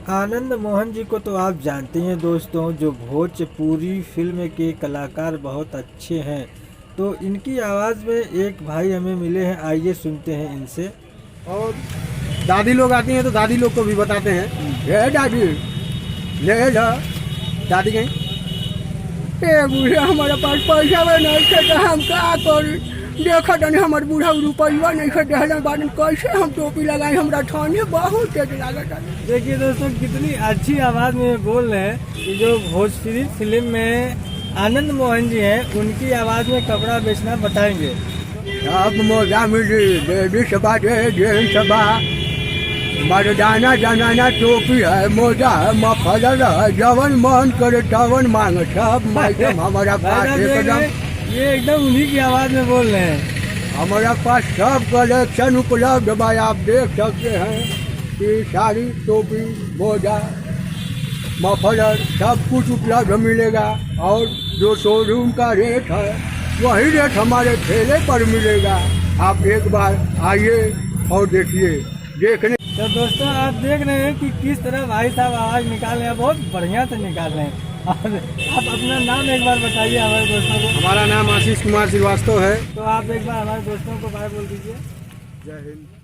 आनंद मोहन जी को तो आप जानते हैं दोस्तों, जो भोजपुरी फिल्म के कलाकार बहुत अच्छे हैं। तो इनकी आवाज़ में एक भाई हमें मिले हैं, आइए सुनते हैं इनसे। और दादी लोग आती हैं तो दादी लोग को भी बताते हैं, ये दादी ले लो। दादी कहीं ए बूढ़ा हमारे पास पैसा में नहीं थे तो हम क्या करी, देखा तनी हमारे बूढ़ा रुपया नहीं थे देहले बाद कैसे हम टोपी लगाए, हमरा ठंडी बहुत तेज लागत है। देखिए दोस्तों, कितनी अच्छी आवाज़ में बोल रहे हैं कि जो भोजपुरी फिल्म में आनंद मोहन जी हैं, उनकी आवाज़ में कपड़ा बेचना बताएंगे। अब मोजा मिली बेबी सबा दे सबा मर्दाना जनाना टोपी है, मोजा है, मफलर है, जवन मन करे तवन मांग सब माइटम हमारा पास एकदम। ये एकदम उन्हीं की आवाज़ में बोल रहे हैं। हमारा पास सब कलेक्शन उपलब्ध भाई, आप देख सकते हैं कि साड़ी टोपी मोजा मफलर सब कुछ उपलब्ध मिलेगा। और जो शोरूम का रेट है वही रेट हमारे ठेले पर मिलेगा। आप एक बार आइए और देखिए। देखने तो दोस्तों, आप देख रहे हैं कि किस तरह भाई साहब आवाज़ निकाल रहे हैं, बहुत बढ़िया से निकाल रहे हैं। और आप अपना नाम एक बार बताइए हमारे दोस्तों को। हमारा नाम आशीष कुमार श्रीवास्तव है। तो आप एक बार हमारे दोस्तों को बाय बोल दीजिए। जय हिंद।